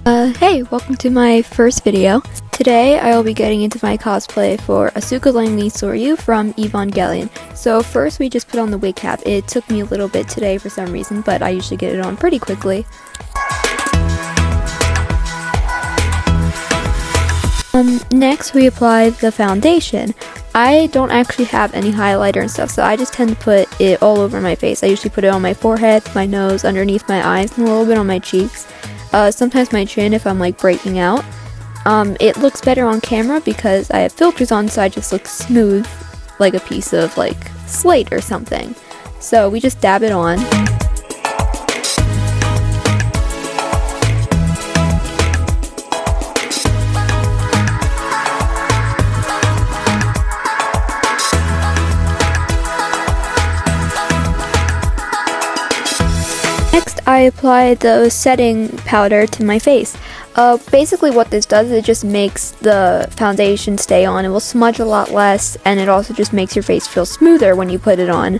Hey, welcome to my first video. Today I will be getting into my cosplay for Asuka, Langley, Soryu from Evangelion. So first we just put on the wig cap. It took me a little bit today for some reason, but I usually get it on pretty quickly. Next we apply the foundation. I don't actually have any highlighter and stuff, so I just tend to put it all over my face. I usually put it on my forehead, my nose, underneath my eyes, and a little bit on my cheeks. Sometimes my chin if I'm like breaking out. It looks better on camera because I have filters on, so I just look smooth like a piece of like slate or something. So we just dab it on. Next, I apply the setting powder to my face. Basically what this does is it just makes the foundation stay on. It will smudge a lot less, and it also just makes your face feel smoother when you put it on.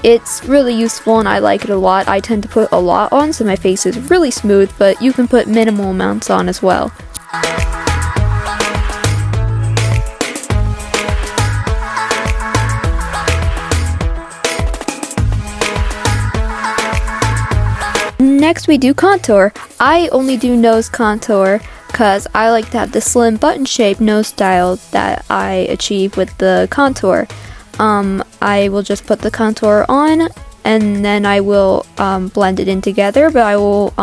It's really useful and I like it a lot. I tend to put a lot on so my face is really smooth, but you can put minimal amounts on as well. Next we do contour. I only do nose contour because I like to have the slim button shaped nose style that I achieve with the contour. I will just put the contour on and then I will blend it in together, but I will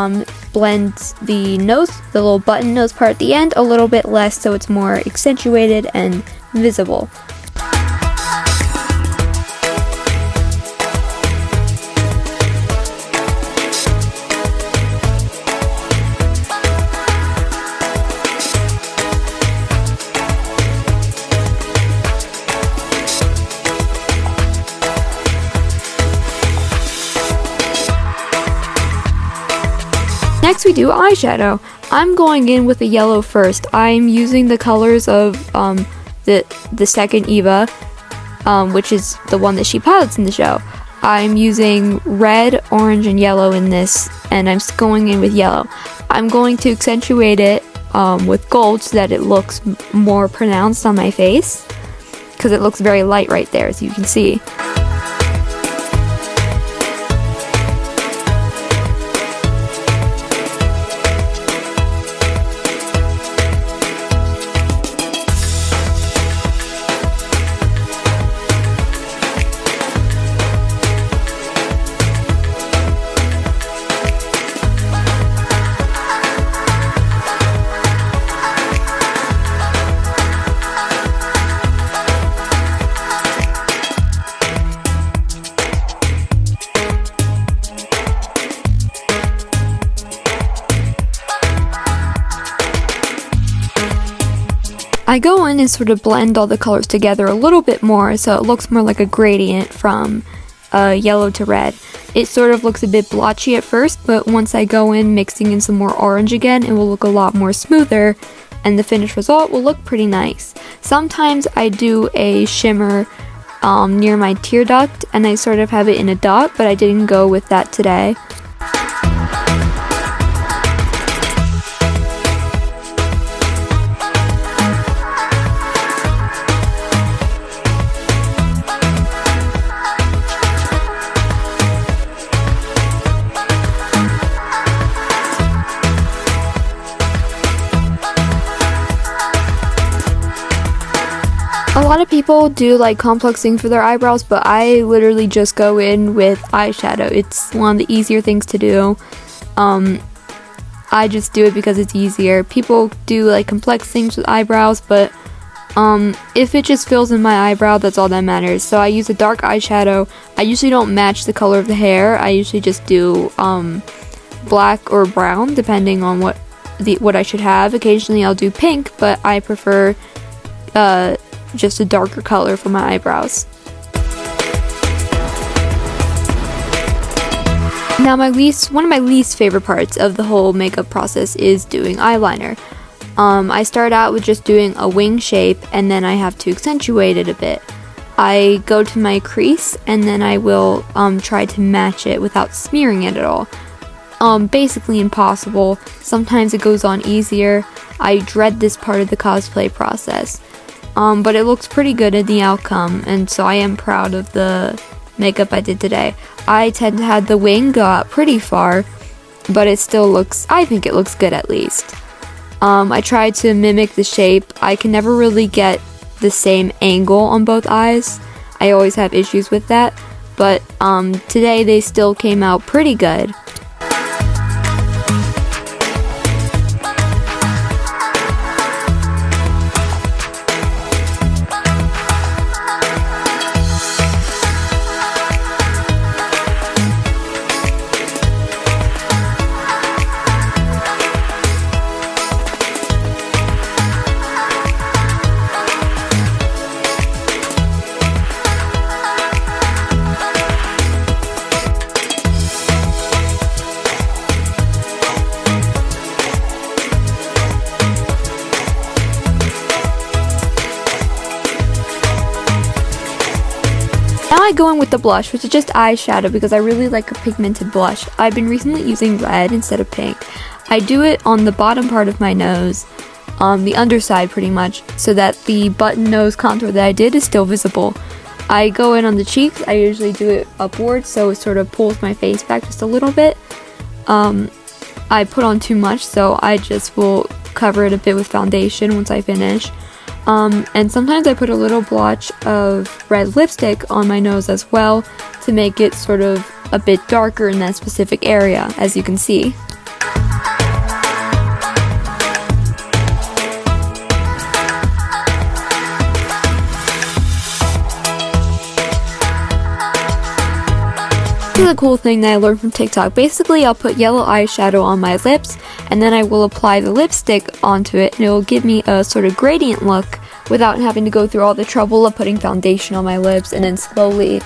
blend the nose, the little button nose part at the end, a little bit less so it's more accentuated and visible. Next we do eyeshadow. I'm going in with a yellow first. I'm using the colors of the second Eva, which is the one that she pilots in the show. I'm using red, orange, and yellow in this, and I'm going in with yellow. I'm going to accentuate it with gold so that it looks more pronounced on my face, because it looks very light right there, as you can see. I go in and sort of blend all the colors together a little bit more so it looks more like a gradient from yellow to red. It sort of looks a bit blotchy at first, but once I go in mixing in some more orange again, it will look a lot more smoother and the finished result will look pretty nice. Sometimes I do a shimmer near my tear duct and I sort of have it in a dot, but I didn't go with that today. A lot of people do like complexing for their eyebrows, but I literally just go in with eyeshadow. It's one of the easier things to do. I just do it because it's easier. People do like complex things with eyebrows, but if it just fills in my eyebrow, that's all that matters. So I use a dark eyeshadow. I usually don't match the color of the hair. I usually just do black or brown, depending on what I should have. Occasionally I'll do pink, but I prefer just a darker color for my eyebrows. Now one of my least favorite parts of the whole makeup process is doing eyeliner. I start out with just doing a wing shape and then I have to accentuate it a bit. I go to my crease and then I will try to match it without smearing it at all. basically impossible. Sometimes it goes on easier. I dread this part of the cosplay process. But it looks pretty good in the outcome, and so I am proud of the makeup I did today. I tend to have the wing go out pretty far, but it still looks, I think it looks good at least. I tried to mimic the shape. I can never really get the same angle on both eyes. I always have issues with that, but today they still came out pretty good. Now I go in with the blush, which is just eyeshadow because I really like a pigmented blush. I've been recently using red instead of pink. I do it on the bottom part of my nose, the underside pretty much, so that the button nose contour that I did is still visible. I go in on the cheeks. I usually do it upwards, so it sort of pulls my face back just a little bit. I put on too much, so I just will cover it a bit with foundation once I finish. And sometimes I put a little blotch of red lipstick on my nose as well to make it sort of a bit darker in that specific area, as you can see. This is a cool thing that I learned from TikTok. Basically, I'll put yellow eyeshadow on my lips, and then I will apply the lipstick onto it, and it will give me a sort of gradient look without having to go through all the trouble of putting foundation on my lips and then slowly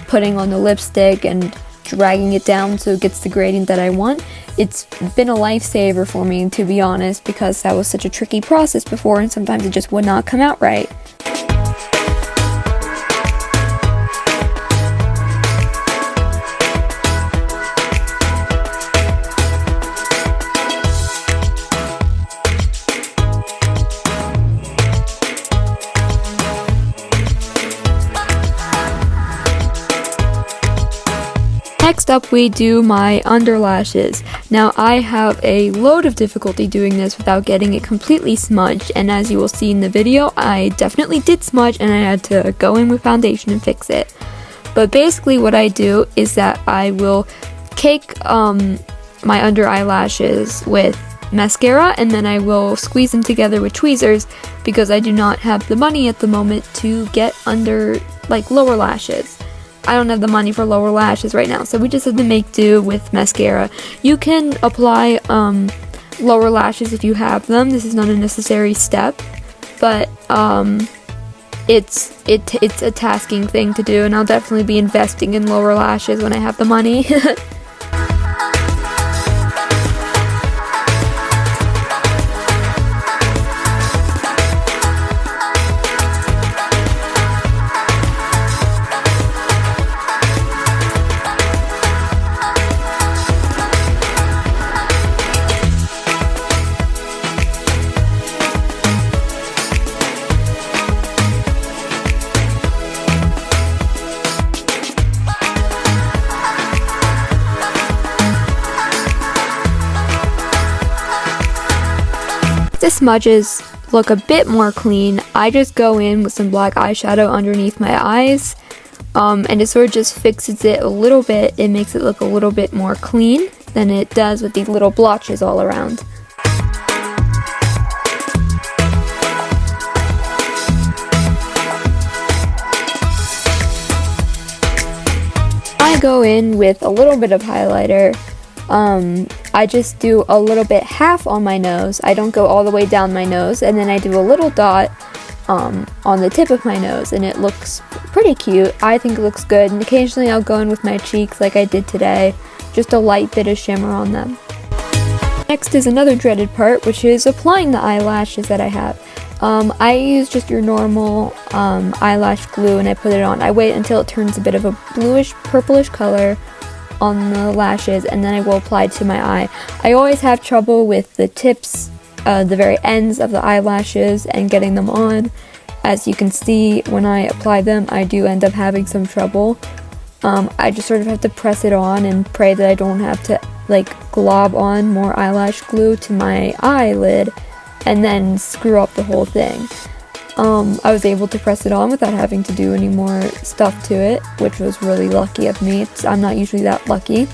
putting on the lipstick and dragging it down so it gets the gradient that I want. It's been a lifesaver for me, to be honest, because that was such a tricky process before, and sometimes it just would not come out right. Next up, we do my underlashes. Now, I have a load of difficulty doing this without getting it completely smudged, and as you will see in the video, I definitely did smudge and I had to go in with foundation and fix it. But basically what I do is that I will cake my under eyelashes with mascara, and then I will squeeze them together with tweezers because I do not have the money at the moment to get under, like, lower lashes. I don't have the money for lower lashes right now, so we just have to make do with mascara. You can apply lower lashes if you have them. This is not a necessary step, but it's a tasking thing to do, and I'll definitely be investing in lower lashes when I have the money. The smudges look a bit more clean. I just go in with some black eyeshadow underneath my eyes, and it sort of just fixes it a little bit. It makes it look a little bit more clean than it does with these little blotches all around. I go in with a little bit of highlighter. I just do a little bit half on my nose. I don't go all the way down my nose, and then I do a little dot on the tip of my nose, and it looks pretty cute. I think it looks good, and occasionally I'll go in with my cheeks like I did today, just a light bit of shimmer on them. Next is another dreaded part, which is applying the eyelashes that I have. I use just your normal eyelash glue, and I put it on. I wait until it turns a bit of a bluish purplish color on the lashes, and then I will apply it to my eye. I always have trouble with the tips, the very ends of the eyelashes and getting them on. As you can see, when I apply them, I do end up having some trouble. I just sort of have to press it on and pray that I don't have to like glob on more eyelash glue to my eyelid and then screw up the whole thing. I was able to press it on without having to do any more stuff to it, which was really lucky of me. I'm not usually that lucky.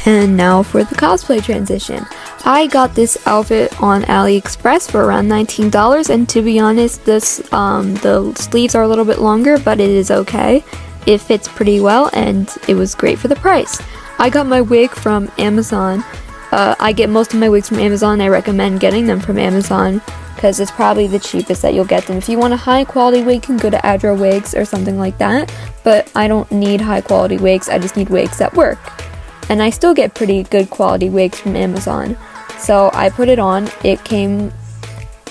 And now for the cosplay transition. I got this outfit on AliExpress for around $19, and to be honest, the sleeves are a little bit longer, but it is okay. It fits pretty well, and it was great for the price. I got my wig from Amazon. I get most of my wigs from Amazon. I recommend getting them from Amazon because it's probably the cheapest that you'll get them. If you want a high quality wig, you can go to Eyebrow wigs or something like that, but I don't need high quality wigs. I just need wigs that work. And I still get pretty good quality wigs from Amazon. So I put it on. It came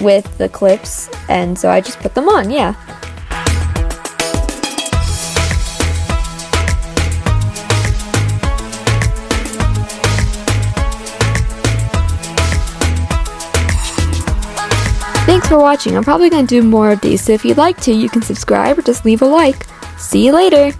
with the clips, and so I just put them on, yeah. Thanks for watching. I'm probably going to do more of these, so if you'd like to, you can subscribe or just leave a like. See you later!